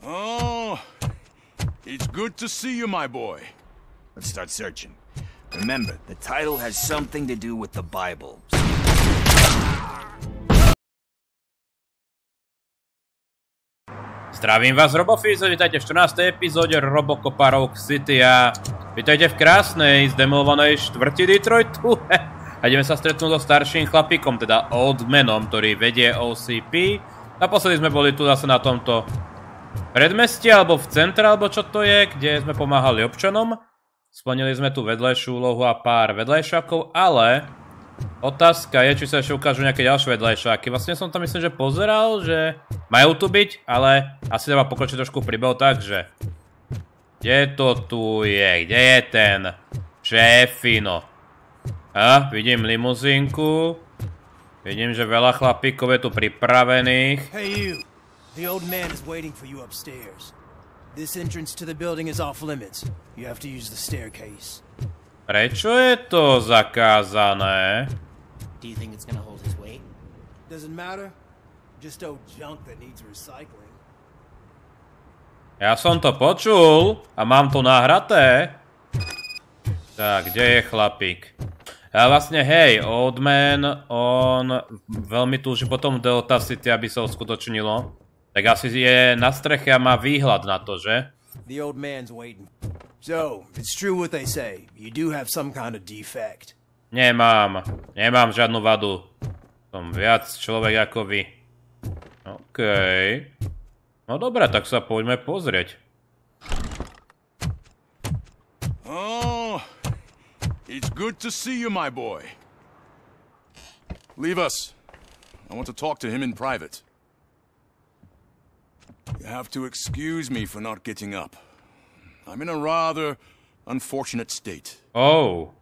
Oh, it's good to see you, my boy. Let's start searching. Remember, the title has something to do with the Bible. Zdravím vás, Robofíz, vítajte v 14. epizóde RoboCopa Rogue City a vítajte v krásnej, zdemolovanej štvrti Detroitu. A ideme sa stretnúť so starším chlapíkom, teda Old Manom, ktorý vedie OCP. Naposledy sme boli tu zase na tomto predmestí, alebo v centre, alebo čo to je, kde sme pomáhali občanom. Splnili sme tu vedlejšiu úlohu a pár vedlejšakov, ale otázka je, či sa ešte ukážu nejaké ďalšie vedlejšaky. Vlastne som tam myslím, že pozeral, že majú tu byť, ale asi treba pokročiť trošku príbehu, takže kde to tu je? Kde je ten šéfino? A, vidím limuzínku. Vidím, že veľa chlapíkov je tu pripravených. Hey you, the old man is waiting for you upstairs. This entrance to the building is off limits. You have to use the staircase. Prečo je to zakázané? Do you think it's gonna hold his weight? Doesn't matter. Just old junk that needs recycling. Ja som to počul a mám to nahraté. Tak, kde je chlapík? A vlastne, hej, Old Man, on veľmi túži potom Delta City, aby sa uskutočnilo. Tak asi je na streche a má výhľad na to, že? The old man's waiting. So, it's true what they say. You do have some kind of defect. Nemám žiadnu vadu. Som viac človek ako vy. Okej. No dobre, tak sa poďme pozrieť. Oh, it's good to see you, my boy. Leave us. I want to talk to him in private. You have to excuse me for not getting up. I'm in a rather unfortunate state. Oh.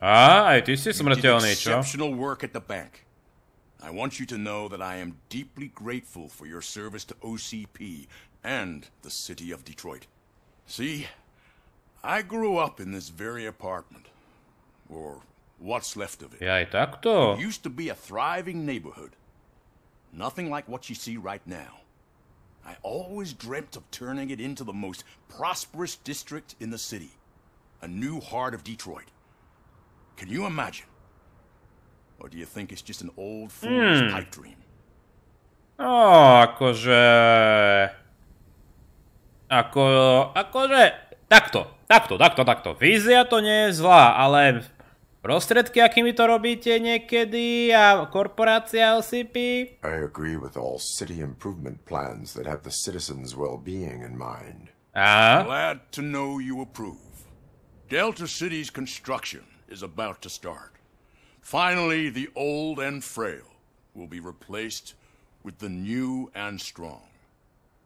Aj ty si You did smrteľný, čo? exceptional work at the bank. I want you to know that I am deeply grateful for your service to OCP and the city of Detroit. See, I grew up in this very apartment, or what's left of it. Aj takto? It used to be a thriving neighborhood. Nothing like what you see right now. I always dreamt of turning it into the most prosperous district in the city. A new heart of Detroit. Can you imagine? Or do you think it's just an old fool's pipe dream? Akože... Takto. Vízia to nie je zlá, ale prostriedky, akými to robíte niekedy a korporácia OCP? I agree with all city improvement plans that have the citizens' well-being in mind. A? Glad to know you approve. Delta City's construction is about to start. Finally, the old and frail will be replaced with the new and strong.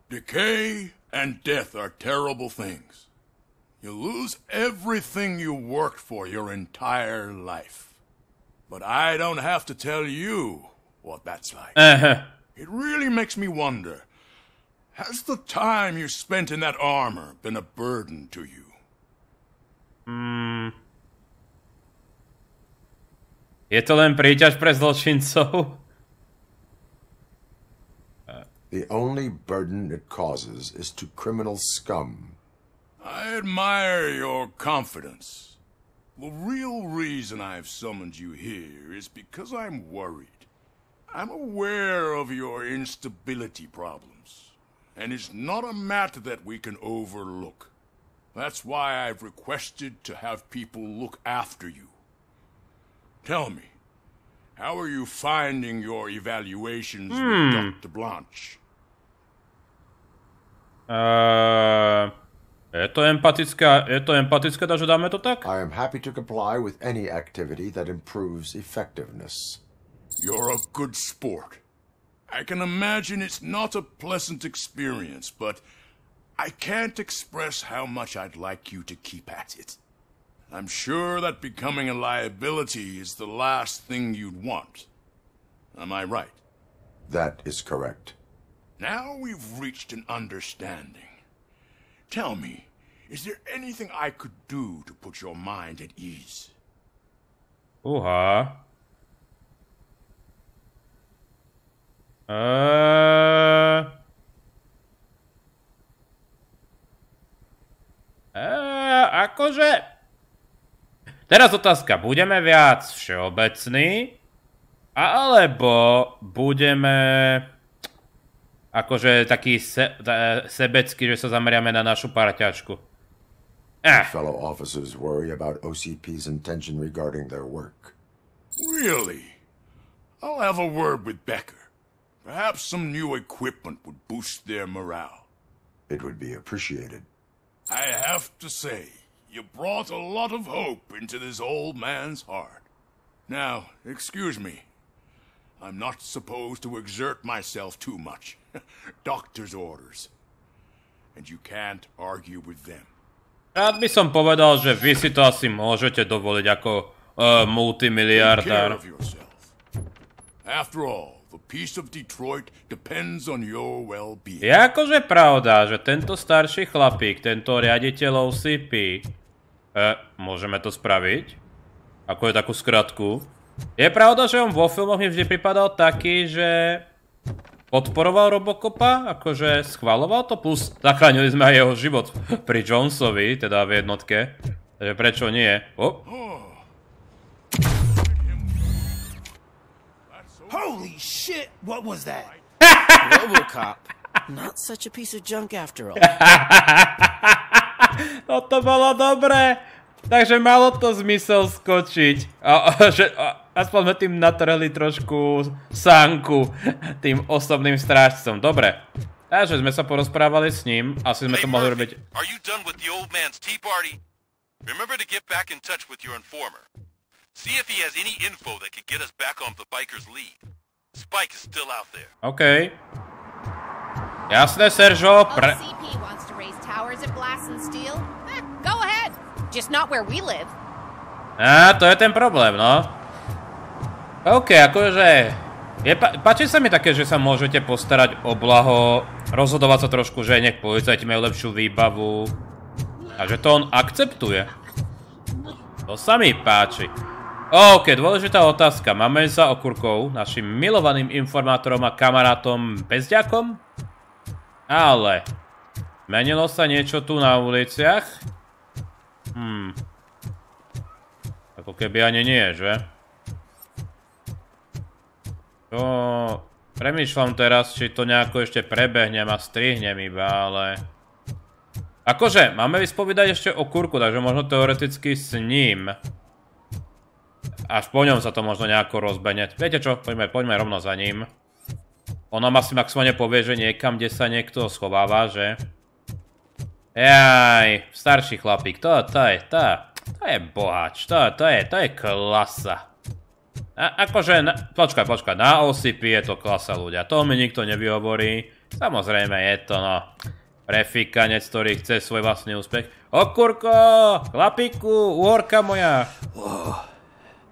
Decay and death are terrible things. You lose everything you worked for your entire life. But I don't have to tell you what that's like. It really makes me wonder, has the time you spent in that armor been a burden to you? Je to len príťaž pre zločincov? The only burden it causes is to criminal scum. I admire your confidence. The real reason I've summoned you here is because I'm worried. I'm aware of your instability problems, and it's not a matter that we can overlook. That's why I've requested to have people look after you. Tell me, how are you finding your evaluations with Dr. Blanche? Je to empatické, takže dáme to tak? I am happy to comply with any activity that improves effectiveness. You're a good sport. I can imagine it's not a pleasant experience, but I can't express how much I'd like you to keep at it. I'm sure that becoming a liability is the last thing you'd want. Am I right? That is correct. Now we've reached an understanding. Tell me, is there anything I could do to put your mind at ease? Uha. akože... Teraz otázka, budeme viac všeobecní, alebo budeme akože taký sebecký, že sa zameriame na našu parťačku. Fellow officers worry about OCP's intention regarding their work. Really? I'll have a word with Becker. Perhaps some new equipment would boost their morale. It would be appreciated. I have to say, you brought a lot of hope into this old man's heart. Now, excuse me. I'm not supposed to exert myself too much. Doctor's orders. And you can't argue with them. Rád by som povedal, že vy si to asi môžete dovoliť ako multimiliardár. After all, the peace of Detroit depends on your well-being. Je akože pravda, že tento starší chlapík, tento riaditeľ OCP, môžeme to spraviť? Ako je takú skratku? Je pravda, že on vo filmoch mi vždy pripadal taký, že podporoval RoboCopa, akože schvaľoval to, plus zachránili sme aj jeho život pri Jonesovi, teda v jednotke. Takže prečo nie? Holy shit, what was that? RoboCop. Not such a piece of junk after all. No to bolo dobré. Takže malo to zmysel skočiť. Aspoň sme tým natrhli trošku sánku tým osobným strážcom. Dobre. Takže sme sa porozprávali s ním. Asi sme to mohli robiť. Are you done with the old man's tea party? Remember to get back in touch with your informer. See if he has any info that could get us back on the biker's lead. Spike is still out there. OK. Jasné, Seržo. OCP wants to raise towers at Glass and Steel. Go ahead. Just not where we live. To je ten problém, no. OK, akože... Páči sa mi také, že sa môžete postarať o blaho, rozhodovať sa trošku, že nech policajti majú lepšiu výbavu. A že to on akceptuje. To sa mi páči. OK, dôležitá otázka. Máme za okurkou našim milovaným informátorom a kamarátom Bezďakom? Ale... menilo sa niečo tu na uliciach? Ako keby ani nie, že? To... premýšľam teraz, či to nejako ešte prebehnem a strihnem iba, ale... akože, máme vyspovedať ešte o kurku, takže možno teoreticky s ním. Až po ňom sa to možno nejako rozbehne. Viete čo, poďme rovno za ním. On nám asi maximálne povie, že niekam, kde sa niekto schováva, že? Jaj, starší chlapík, to je boháč, to je klasa. Akože, počkaj, na OCP je to klasa ľudia, to mi nikto nevyhovorí. Samozrejme je to, no, prefíkanec, ktorý chce svoj vlastný úspech. Okurko, chlapíku, uhorka moja. Whoa,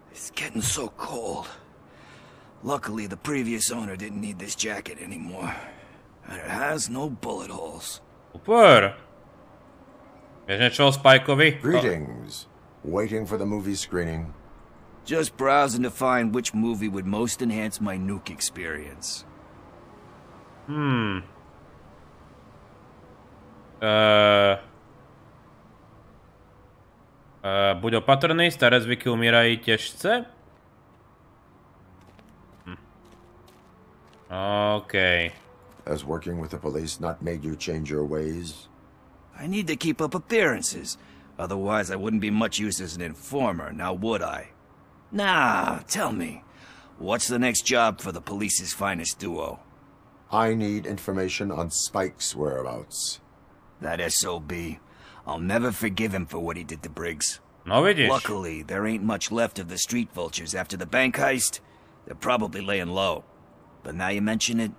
it's getting so cold. Luckily, the previous owner didn't need this jacket anymore. And it has no bullet holes. Super. Vieš niečo o Spikeovi? Greetings. Waiting for the movie screening. Just browsing to find which movie would most enhance my nuke experience. Buď opatrný, staré zvyky umierají těžce? OK. Has working with the police not made you change your ways? I need to keep up appearances. Otherwise, I wouldn't be much use as an informer, now would I? Nah, tell me. What's the next job for the police's finest duo? I need information on Spike's whereabouts. That SOB. I'll never forgive him for what he did to Briggs. No vidíš. Luckily, there ain't much left of the street vultures after the bank heist. They're probably laying low. But now you mention it,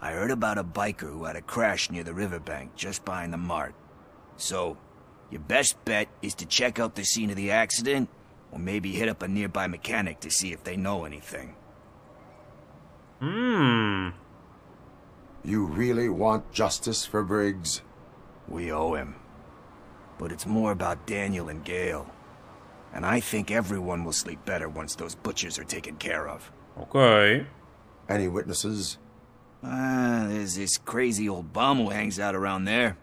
I heard about a biker who had a crash near the riverbank just behind the mart. So, your best bet is to check out the scene of the accident, or maybe hit up a nearby mechanic to see if they know anything. You really want justice for Briggs? We owe him. But it's more about Daniel and Gale. And I think everyone will sleep better once those butchers are taken care of. OK. Any witnesses? There's this crazy old bum who hangs out around there.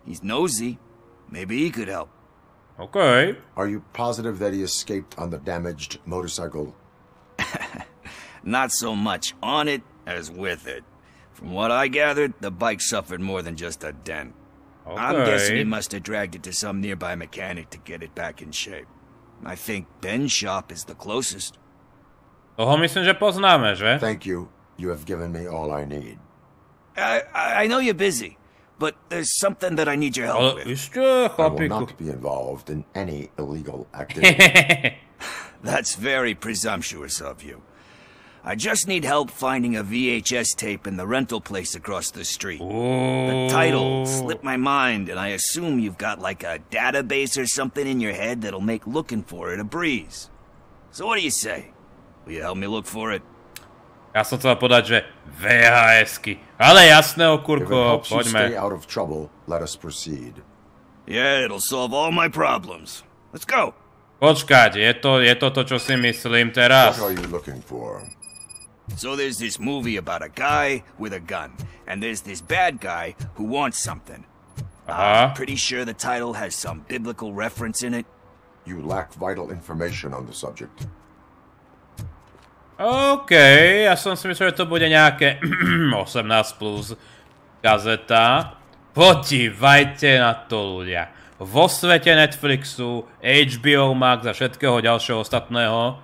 He's nosy. Maybe he could help. Okay. Are you positive that he escaped on the damaged motorcycle? Not so much on it as with it. From what I gathered, the bike suffered more than just a dent. Okay. I'm guessing he must have dragged it to some nearby mechanic to get it back in shape. I think Ben's shop is the closest. Toho myslím, že poznáme, že? Thank you. You have given me all I need. I know you're busy, but there's something that I need your help with. Ešte, I will chlapíku. not be involved in any illegal activity. That's very presumptuous of you. I just need help finding a VHS tape in the rental place across the street. The title slipped my mind, and I assume you've got like a database or something in your head that'll make looking for it a breeze. So what do you say? Will you help me look for it? Ja som chcel povedať, že VHS-ky. Ale jasné, If it okurko, helps you stay poďme. out of trouble, let us proceed. Yeah, it'll solve all my problems. Let's go. Počkať, je to to, čo si myslím teraz. What are you looking for? So there's this movie about a guy with a gun, and there's this bad guy who wants something. I'm pretty sure the title has some biblical reference in it. You lack vital information on the subject. OK, ja som si myslel, že to bude nejaké 18 plus gazeta. Podívajte na to, ľudia. Vo svete Netflixu, HBO Max a všetkého ďalšieho ostatného.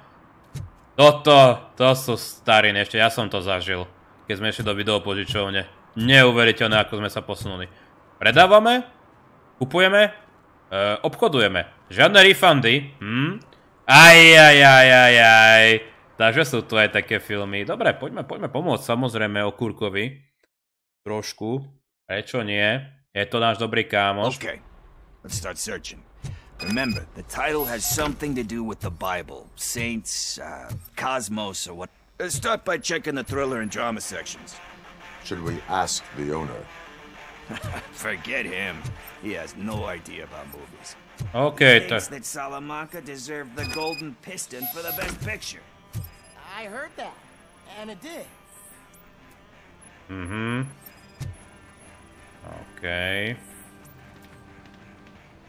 To sú stariny, ešte ja som to zažil, keď sme išli do videopožičovne. Neuveriteľné, ako sme sa posunuli. Predávame? Kupujeme? Obchodujeme. Žiadne refundy. Aj. Takže sú tu aj také filmy. Dobre, poďme pomôcť samozrejme Okurkovi. Trošku. Prečo nie? Je to náš dobrý kámoš. Okay, let's start searching. Remember, the title has something to do with the Bible, saints, cosmos, or what. Start by checking the thriller and drama sections. Should we ask the owner? Forget him. He has no idea about movies. OK, He thinks that Salamanca deserved the Golden Piston for the best picture. I heard that, and it did. OK.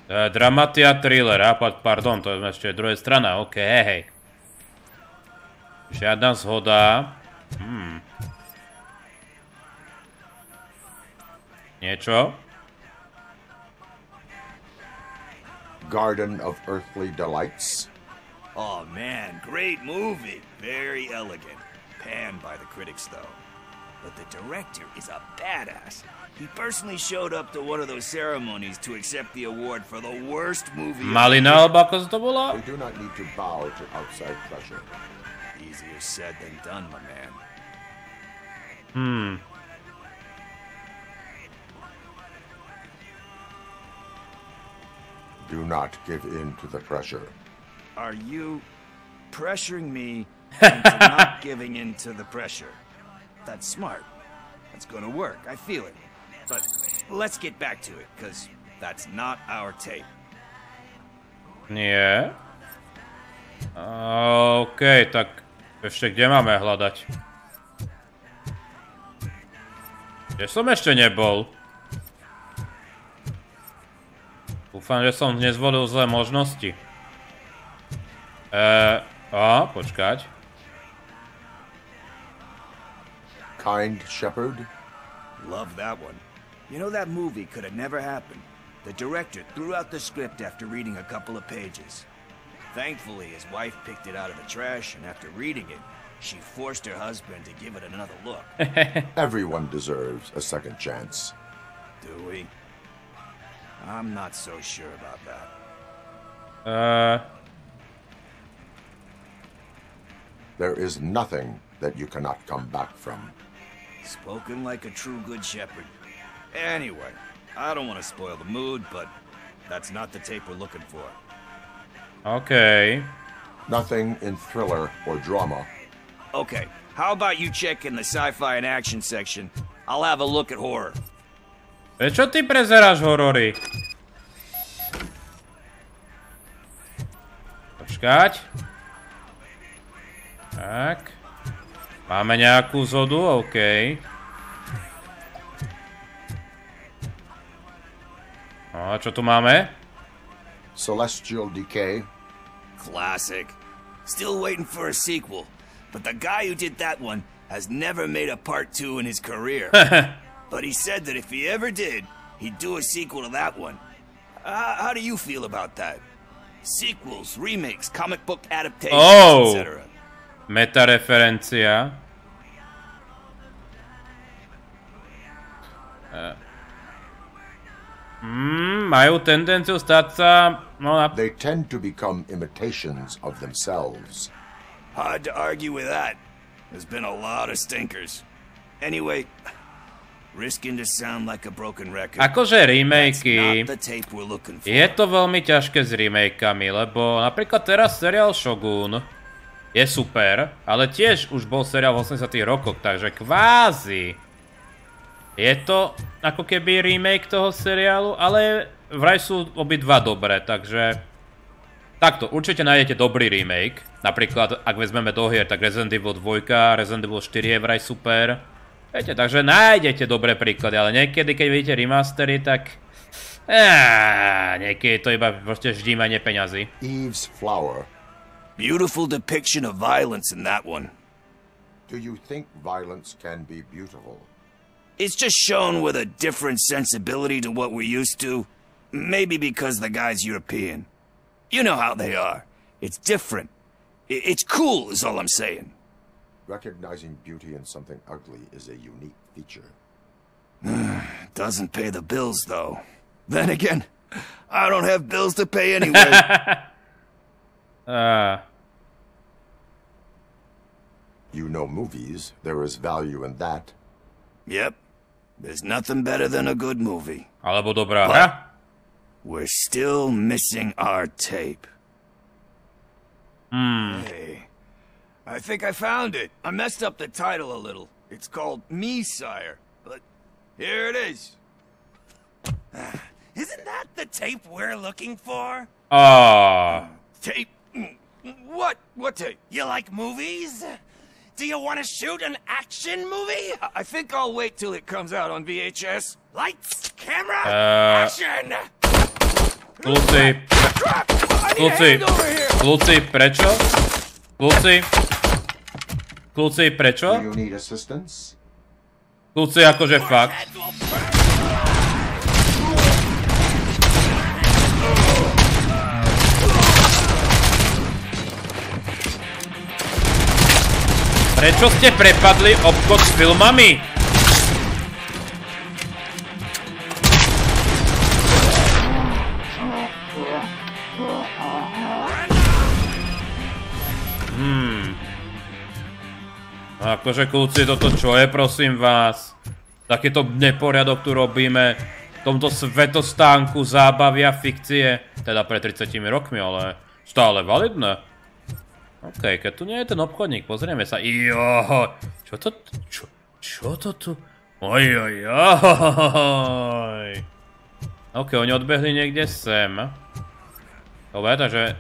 Dramatia thriller, pardon, to je ešte druhá strana, OK, hej. Žiadna zhoda. Niečo? Garden of Earthly Delights? Oh man, great movie. Very elegant. Panned by the critics though. But the director is a badass. He personally showed up to one of those ceremonies to accept the award for the worst movie. Malina, alebo ako to bola? We do not need to bow to outside pressure. Easier said than done, my man. Do not give in to the pressure. Are you pressuring me into not giving in to the pressure? That's smart. That's gonna work. I feel it. But let's get back to it, because that's not our tape. Nie. OK, tak ešte kde máme hľadať? Kde som ešte nebol? Dúfam, že som nezvolil zlé možnosti. Počkať. Kind Shepherd? Love that one. You know, that movie could have never happened. The director threw out the script after reading a couple of pages. Thankfully, his wife picked it out of the trash, and after reading it, she forced her husband to give it another look. Everyone deserves a second chance. Do we? I'm not so sure about that. There is nothing that you cannot come back from. Spoken like a true good shepherd. Anyway, I don't want to spoil the mood, but that's not the tape we're looking for. OK. Nothing in thriller or drama. Okay, how about you check in the sci-fi and action section? I'll have a look at horror. Prečo ty prezeráš horory? Počkať. Tak. Máme nejakú zhodu? OK. A čo tu máme? Celestial Decay. Classic. Still waiting for a sequel, but the guy who did that one has never made a part 2 in his career. But he said that if he ever did, he'd do a sequel to that one. How do you feel about that? Sequels, remakes, comic book adaptations, etc. Meta-referencia. Majú tendenciu stať sa... They tend to become imitations of themselves. Hard to argue with that. There's been a lot of stinkers. Anyway, risking to sound like a broken record. Akože remakey... Je to veľmi ťažké s remakeami, lebo napríklad teraz seriál Shogun je super, ale tiež už bol seriál v 80. rokoch, takže kvázi je to ako keby remake toho seriálu, ale vraj sú obidva dobré, takže takto, určite nájdete dobrý remake. Napríklad, ak vezmeme do hier, tak Resident Evil 2, Resident Evil 4 je vraj super. Viete, takže nájdete dobré príklady, ale niekedy, keď vidíte remastery, tak... niekedy je to iba proste ždímanie peňazí. Eve's Flower. Beautiful depiction of violence in that one. Do you think violence can be beautiful? It's just shown with a different sensibility to what we're used to. Maybe because the guy's European. You know how they are. It's different. It's cool, is all I'm saying. Recognizing beauty in something ugly is a unique feature. Doesn't pay the bills, though. Then again, I don't have bills to pay anyway. You know movies. There is value in that. Yep. There's nothing better than a good movie. Alebo dobrá hra. We're still missing our tape. Hey, I think I found it. I messed up the title a little. It's called Me, Sire. But here it is. Isn't that the tape we're looking for? Tape? What? What tape? You like movies? Do you want to shoot an action movie? I think I'll wait till it comes out on VHS. Lights, camera, action! Kľúci, prečo? Kľúci, prečo? Do you need assistance? Kľúci, akože fakt. Prečo ste prepadli obchod s filmami? Akože kľúci, toto čo je, prosím vás? Takýto neporiadok tu robíme v tomto svetostánku zábavy a fikcie. Teda pred 30 rokmi, ale stále validné. OK, keď tu nie je ten obchodník, pozrieme sa. Joho, čo to tu? Ojojoj. OK, oni odbehli niekde sem. Dobre, takže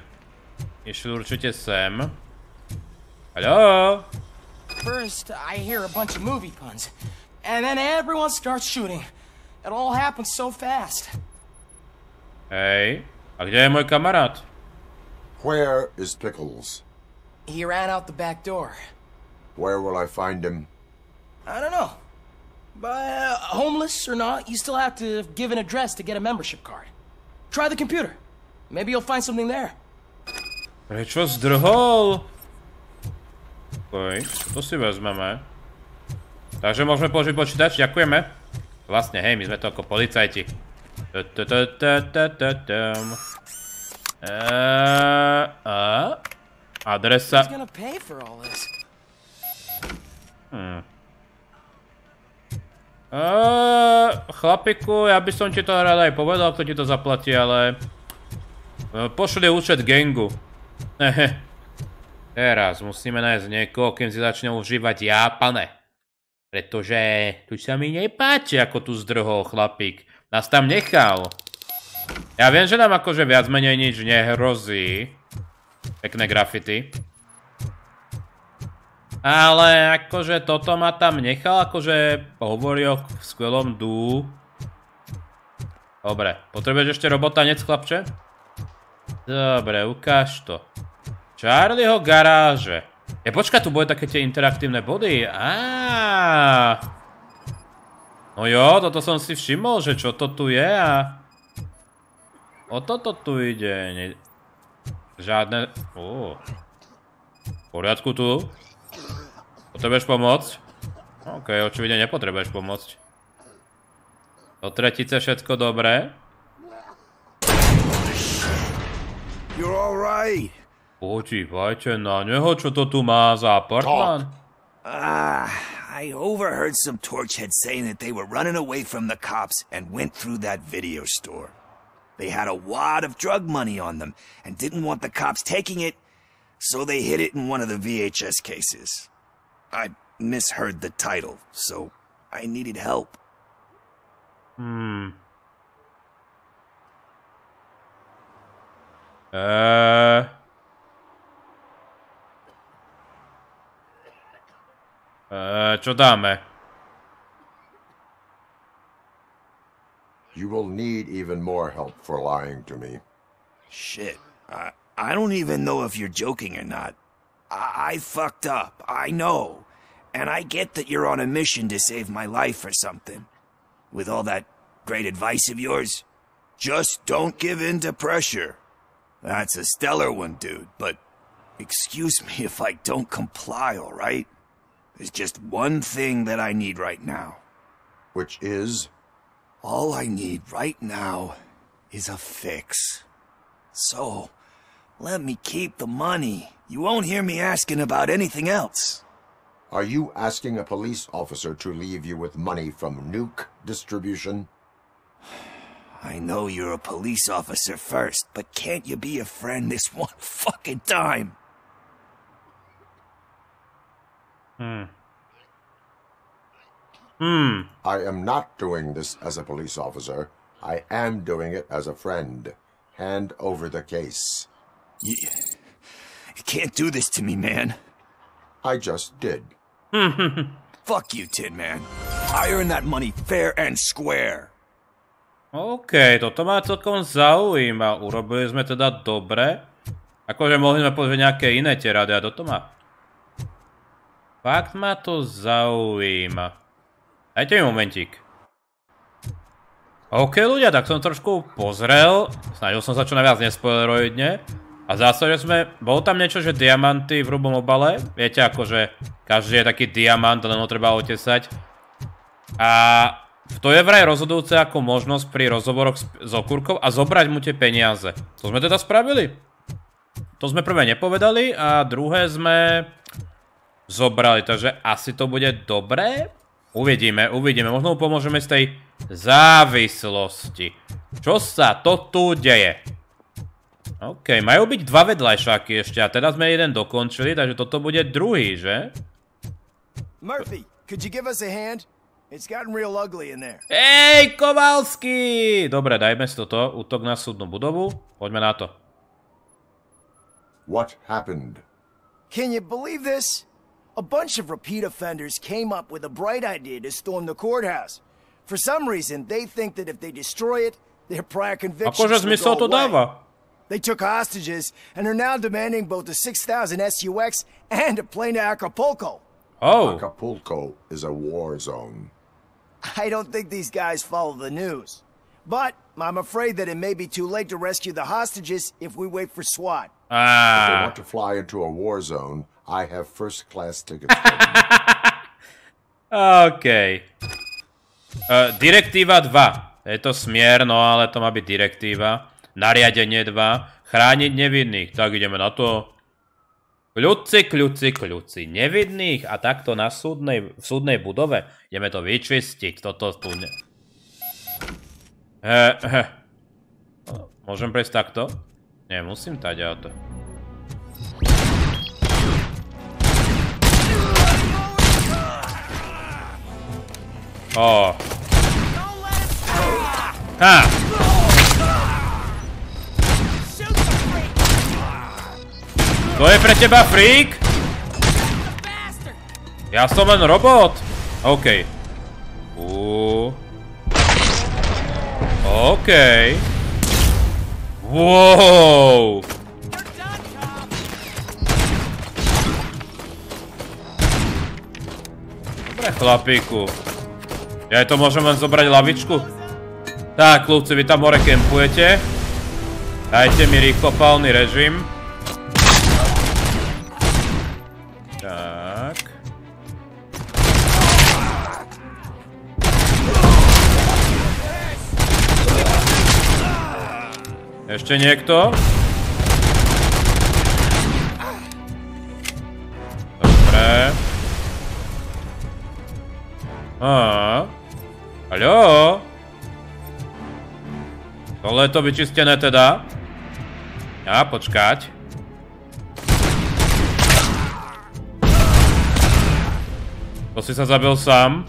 išli určite sem. Haló? First, I hear a bunch of movie puns, and then everyone starts shooting. It all happens so fast. Hej, a kde je môj kamarát? Where is Pickles? He ran out the back door. Where will I find him? I don't know. But homeless or not, you still have to give an address to get a membership card. Try the computer. Maybe you'll find something there. Prečo zdrhol? To si vezmeme. Takže môžeme použiť počítač, ďakujeme. Vlastne, hej, my sme to ako policajti. Adresa. Chlapiku, ja by som ti to rád aj povedal, kto ti to zaplatí, ale... Pošli účet gangu. Teraz musíme nájsť niekoho, kým si začne užívať jápane. Pretože tu sa mi nepáči, ako tu zdrhol chlapík. Nás tam nechal. Ja viem, že nám akože viac menej nič nehrozí. Pekné graffiti. Ale akože toto ma tam nechal, akože hovorí o skvelom dú. Dobre, potrebuješ ešte robotanec, chlapče? Dobre, ukáž to. Charlieho garáže. Počkaj, tu boli také tie interaktívne body. No jo, toto som si všimol, že čo to tu je a... O toto tu ide. Žiadne... V poriadku tu. Potrebuješ pomôcť? OK, očividne nepotrebuješ pomôcť. Do tretice všetko dobré. You're all right. Počívajte na neho, čo to tu má za apartmán? I overheard some torchheads saying that they were running away from the cops and went through that video store. They had a wad of drug money on them and didn't want the cops taking it, so they hid it in one of the VHS cases. I misheard the title, so I needed help. Čo dáme? You will need even more help for lying to me. Shit, I don't even know if you're joking or not. I fucked up, I know. And I get that you're on a mission to save my life or something. With all that great advice of yours, just don't give in to pressure. That's a stellar one, dude, but excuse me if I don't comply, all right? There's just one thing that I need right now. Which is? All I need right now is a fix. So, let me keep the money. You won't hear me asking about anything else. Are you asking a police officer to leave you with money from nuke distribution? I know you're a police officer first, but can't you be a friend this one fucking time? I am not doing this as a police officer. I am doing it as a friend. Hand over the case. You can't do this to me, man. I just did. Fuck you, Tin Man. I earned that money fair and square. OK, toto ma celkom zaujíma. Urobili sme teda dobre. Akože mohli sme pozrieť nejaké iné tie rady a toto ma... Fakt ma to zaujíma. Dajte mi momentík. OK, ľudia, tak som trošku pozrel. Snažil som sa čo najviac nespoileroidne. A v zásade bolo tam niečo, že diamanty v hrubom obale. Viete, akože každý je taký diamant, len ho treba otesať. A to je vraj rozhodujúce ako možnosť pri rozhovoroch s okúrkou a zobrať mu tie peniaze. To sme teda spravili. To sme prvé nepovedali a druhé sme zobrali, takže asi to bude dobré. Uvidíme. Možno mu pomôžeme z tej závislosti. Čo sa to tu deje? OK, majú byť dva vedľajšáky ešte a teda sme jeden dokončili, takže toto bude druhý, že? Murphy, could you give us a hand? It's gotten real ugly in there. Ej, Kovalský! Dobre, dajme si toto. Útok na súdnu budovu. Poďme na to. What happened? Can you believe this? A bunch of repeat offenders came up with a bright idea to storm the courthouse. For some reason, they think that if they destroy it, their prior convictions will go away. They took hostages and are now demanding both a 6,000 SUX and a plane to Acapulco. Oh. Acapulco is a war zone. I don't think these guys follow the news. But I'm afraid that it may be too late to rescue the hostages if we wait for SWAT. If they want to fly into a war zone, I have first-class tickets. OK. Direktíva 2. Je to smier, no ale to má byť direktíva. Nariadenie 2. Chrániť nevinných. Tak ideme na to. Kľuci. Nevinných a takto na v súdnej budove. Ideme to vyčistiť. Toto tu ne... Môžem prejsť takto? Nie, musím tať auto. Ha! To je pre teba freak? Ja som len robot. OK. OK. Wow! Dobre, chlapíku. Ja to môžem len zobrať lavičku? Tak, kľúci, vy tam hore kempujete. Dajte mi rýchlopálny režim. Tak. Ešte niekto? Dobre. Haló? Tohle je to vyčistené teda? Ja, počkať. To si sa zabil sám.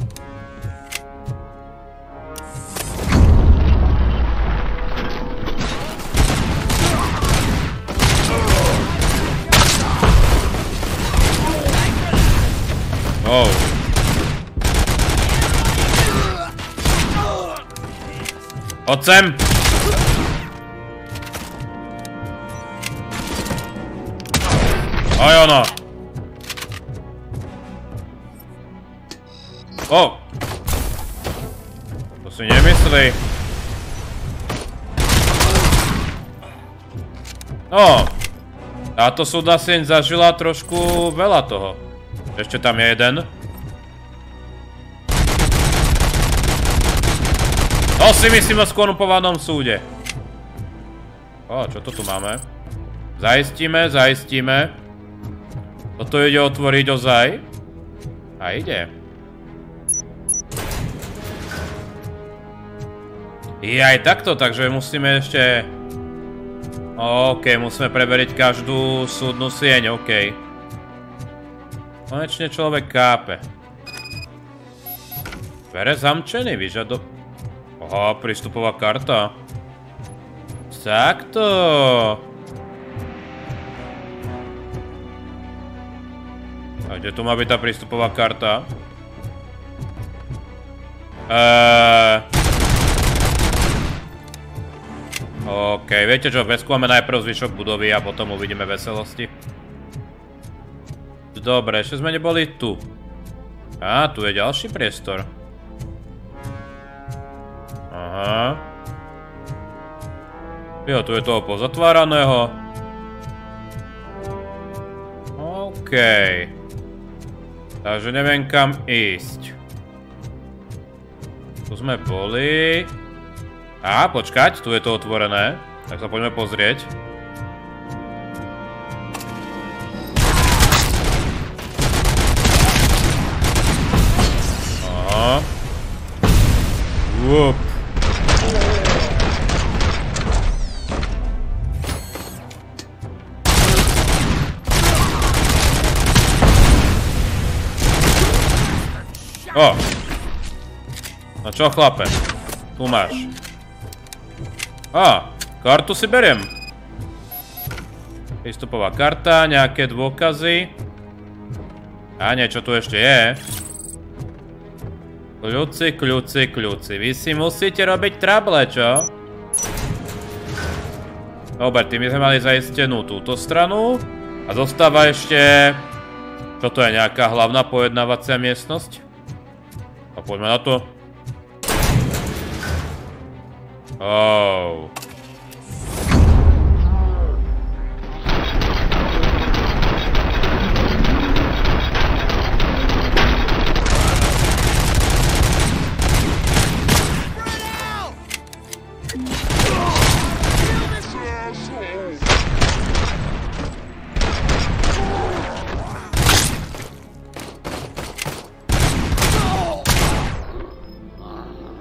Oh. Hoď sem! Aj ono! Oh! To si nemyslí. No! Táto súdna sieň zažila trošku veľa toho. Ešte tam je jeden. To si myslím o skorumpovanom súde. O, čo to tu máme? Zaistíme, zaistíme. Toto ide otvoriť ozaj. A ide. Je aj takto, takže musíme ešte... OK, musíme preveriť každú súdnu sieň, OK. Konečne človek kápe. Dvere zamčený, vyžado... Aha, prístupová karta. Takto. A kde tu má byť tá prístupová karta? OK, viete čo, preskúmame najprv zvyšok budovy a potom uvidíme veselosti. Dobre, ešte sme neboli tu. Á, tu je ďalší priestor. Aha. Jo, tu je toho pozatváraného. OK. Takže neviem kam ísť. Tu sme boli. Á, počkať, tu je to otvorené. Tak sa poďme pozrieť. Aha. Whoop. O! No čo, chlape? Tu máš. Á, kartu si beriem. Prístupová karta, nejaké dôkazy. A niečo tu ešte je. Kľúci, kľúci, kľúci. Vy si musíte robiť trable, čo? Dobre, tým sme mali zaistenú túto stranu. A zostáva ešte... Čo to je, nejaká hlavná pojednávacia miestnosť? A poďme na to. Oh.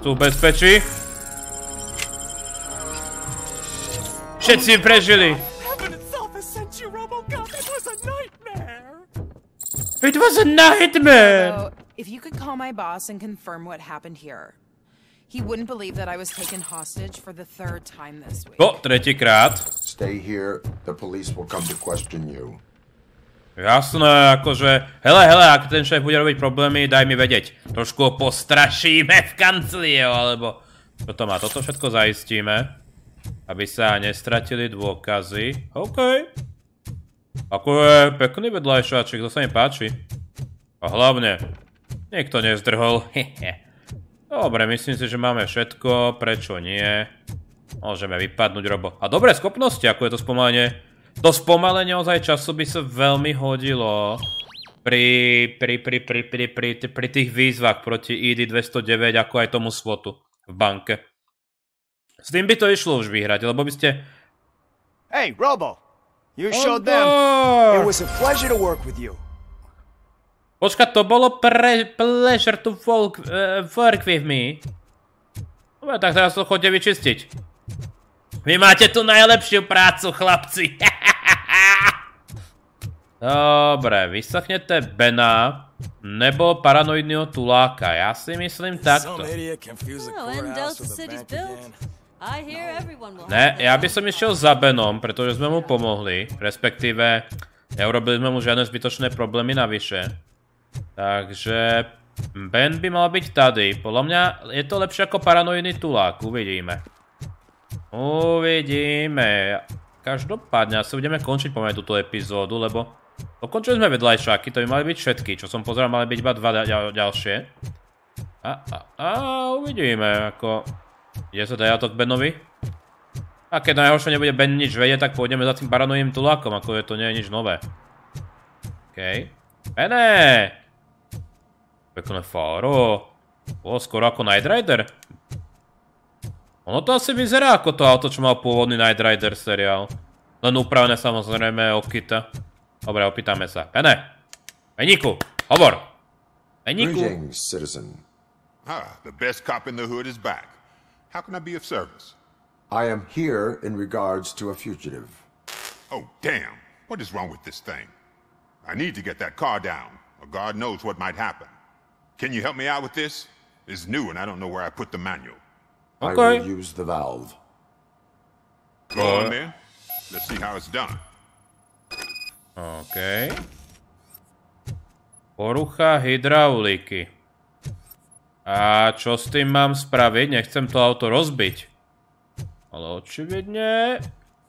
Sú v bezpečí. Všetci prežili. It was a nightmare. So, if you could call my boss and confirm what happened here. He wouldn't believe that I was taken hostage for the third time this week. Po tretíkrát. Stay here. The police will come to question you. Jasné, akože... Hele, ak ten šéf bude robiť problémy, daj mi vedieť. Trošku ho postrašíme v kanclii, alebo... Čo to má? Toto všetko zaistíme. A aby sa nestratili dôkazy. OK. Ako je pekný vedľajšáčik, to sa mi páči. A hlavne, nikto nezdrhol. Dobre, myslím si, že máme všetko, prečo nie. Môžeme vypadnúť, Robo. A dobré schopnosti, ako je to spomalenie. To spomalenie ozaj času by sa veľmi hodilo pri tých výzvach proti ID 209, ako aj tomu SWATu v banke. S tým by to išlo už vyhrať, lebo by ste... Hey, Robo! You showed them. It was a pleasure to work with you. Počka, to bolo pleasure to work with me. Dobre, tak teraz to chodte vyčistiť. Vy máte tu najlepšiu prácu, chlapci. Dobre, vyslechnete Bena nebo paranoidného tuláka. Ja si myslím takto. Ne, ja by som išiel za Benom, pretože sme mu pomohli. Respektíve, neurobili sme mu žiadne zbytočné problémy navyše. Takže Ben by mal byť tady. Podľa mňa je to lepšie ako paranoidný tulák. Uvidíme. Uvidíme. Každopádne asi budeme končiť pomaly túto epizódu, lebo dokončili sme vedľajšáky, to by mali byť všetky. Čo som pozeral, mali byť iba 2 ďalšie. A uvidíme, ako... Je to dajatok Benovi? A keď najhoršie nebude Ben nič vedieť, tak pôjdeme za tým paranoidným tulákom, ako je to nie je nič nové. OK. Bene! Pekné fáro. Skoro ako Knight Rider. Ono to asi vyzerá ako to auto, čo mal pôvodný Knight Rider seriál. Len upravené samozrejme o kita. Dobre, opýtame sa. Bene! Beníku! Hovor! Beníku! Greetings, citizen. The best cop in the hood is back. How can I be of service? I am here in regards to a fugitive. Oh, damn. What is wrong with this thing? I need to get that car down, or God knows what might happen. Can you help me out with this? It's new and I don't know where I put the manual. Okay. I will use the valve. Go on then. Let's see how it's done. OK. Porucha hydrauliky. A čo s tým mám spraviť? Nechcem to auto rozbiť. Ale očividne...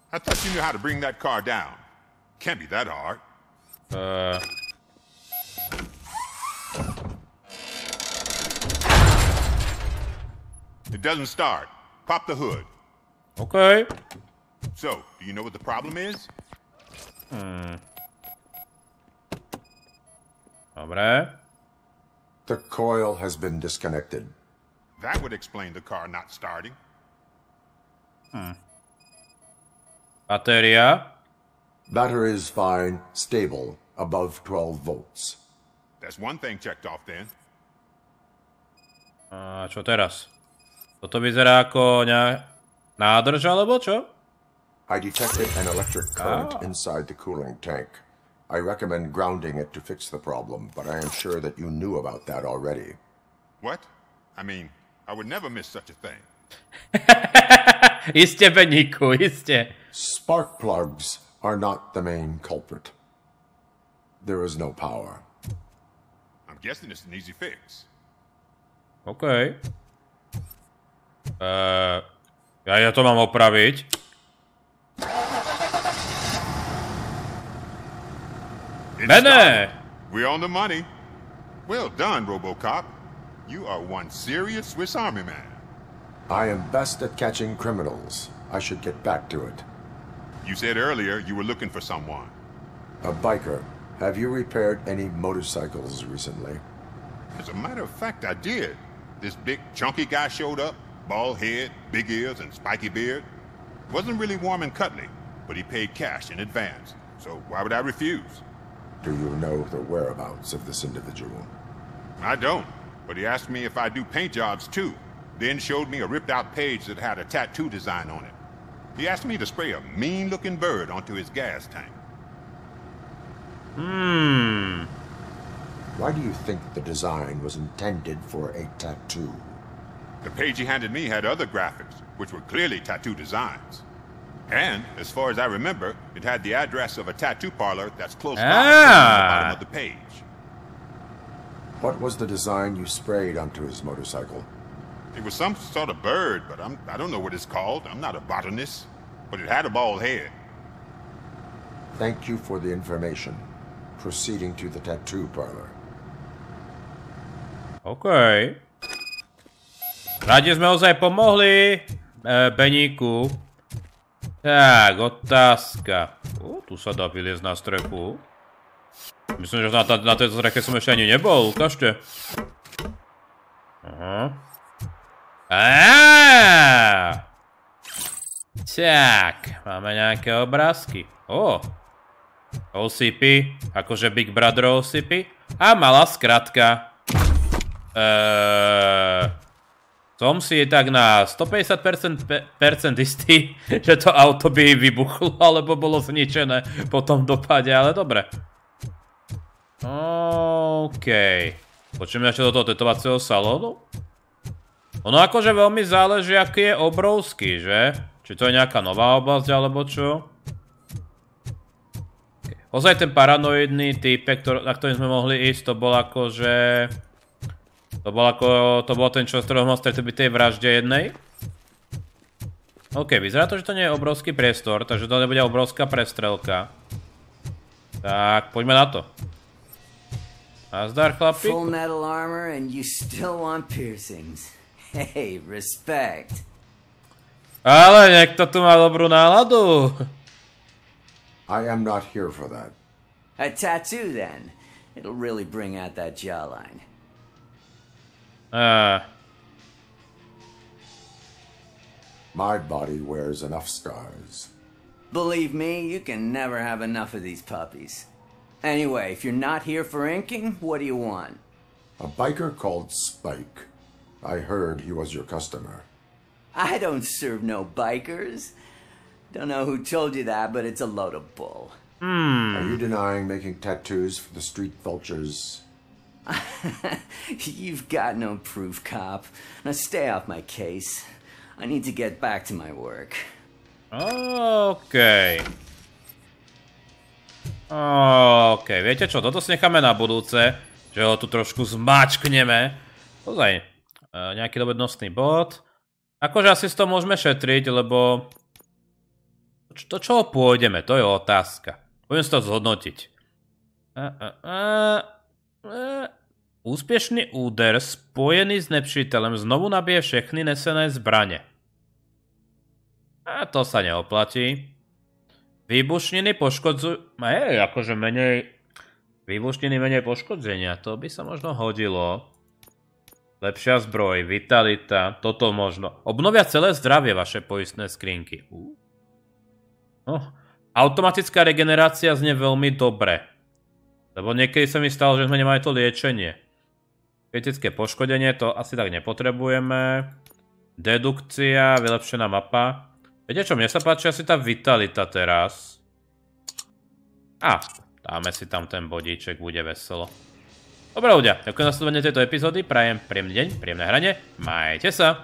I thought you knew how to bring that car down. Can't be that hard. It doesn't start. Pop the hood. Okay. So, do you know what the problem is? Dobre. The coil has been disconnected. That would explain the car not starting. Batéria. Battery is fine, stable, above 12 volts. That's one thing checked off then. A čo teraz? Toto vyzerá ako nádrž, alebo čo? I detected an electric current inside the cooling tank. I recommend grounding it to fix the problem, but I am sure that you knew about that already. What? I mean, I would never miss such a thing. Iste, Beníku, iste. Spark plugs are not the main culprit. There is no power. I'm guessing it's an easy fix. OK. Ja to mám opraviť. Bene! We're on the money. Well done, RoboCop. You are one serious Swiss Army man. I am best at catching criminals. I should get back to it. You said earlier you were looking for someone. A biker. Have you repaired any motorcycles recently? As a matter of fact, I did. This big, chunky guy showed up. Bald head, big ears, and spiky beard. Wasn't really warm and cuddly, but he paid cash in advance. So why would I refuse? Do you know the whereabouts of this individual? I don't, but he asked me if I do paint jobs too. Then showed me a ripped-out page that had a tattoo design on it. He asked me to spray a mean-looking bird onto his gas tank. Why do you think the design was intended for a tattoo? The page he handed me had other graphics, which were clearly tattoo designs. And, as far as I remember, it had the address of a tattoo parlor that's close by at the bottom of the page. What was the design you sprayed onto his motorcycle? It was some sort of bird, but I don't know what it's called. I'm not a botanist. But it had a bald head. Thank you for the information. Proceeding to the tattoo parlor. OK. Radi sme ozaj pomohli Beníku. Tak, otázka. Tu sa dá vyliezť na strechu. Myslím, že na tejto streche som ešte ani nebol. Ukážte. Aha. Tak, máme nejaké obrázky. OCP, akože Big Brother OCP. A malá skratka. Som si tak na 150% istý, že to auto by vybuchlo, alebo bolo zničené po tom dopade, ale dobre. OK. Počujeme ešte do toho tetovacieho salónu? Ono akože veľmi záleží, aký je obrovský, že? Či to je nejaká nová oblasť, alebo čo? Ozaj ten paranoidný týpek, na ktorým sme mohli ísť, to bol akože... To bol ten, čo z ktorého mohol stretnúť tej vražde jednej? OK, vyzerá to, že to nie je obrovský priestor, takže to nebude obrovská prestrelka. Tak, poďme na to. Nazdar, chlapi. Full metal armor and you still want piercings. Hey, respect. Ale niekto tu má dobrú náladu. I am not here for that. A tattoo, then. It'll really bring out that jawline. My body wears enough scars. Believe me, you can never have enough of these puppies. Anyway, if you're not here for inking, what do you want? A biker called Spike. I heard he was your customer. I don't serve no bikers. Don't know who told you that, but it's a load of bull. Are you denying making tattoos for the street vultures? You've got no proof, cop. Now stay off my case. I need to get back to my work. OK. OK, viete čo, toto si necháme na budúce, že ho tu trošku zmáčkneme. Ozaj, nejaký dovednostný bod. Akože asi si to môžeme šetriť, lebo... To čoho pôjdeme, to je otázka. Budem si to zhodnotiť. Úspešný úder spojený s nepřítelem znovu nabije všechny nesené zbrane. A to sa neoplatí. Výbušniny poškodzujú... akože menej... Výbušniny menej poškodzenia, to by sa možno hodilo. Lepšia zbroj, vitalita, toto možno. Obnovia celé zdravie vaše poistné skrinky. Automatická regenerácia znie veľmi dobre. Lebo niekedy sa mi stalo, že sme nemali to liečenie. Kritické poškodenie, to asi tak nepotrebujeme. Dedukcia, vylepšená mapa. Viete čo, mne sa páči asi tá vitalita teraz. Dáme si tam ten bodíček, bude veselo. Dobre ľudia, ďakujem za sledovanie tejto epizódy, prajem príjemný deň, príjemné hranie, majte sa!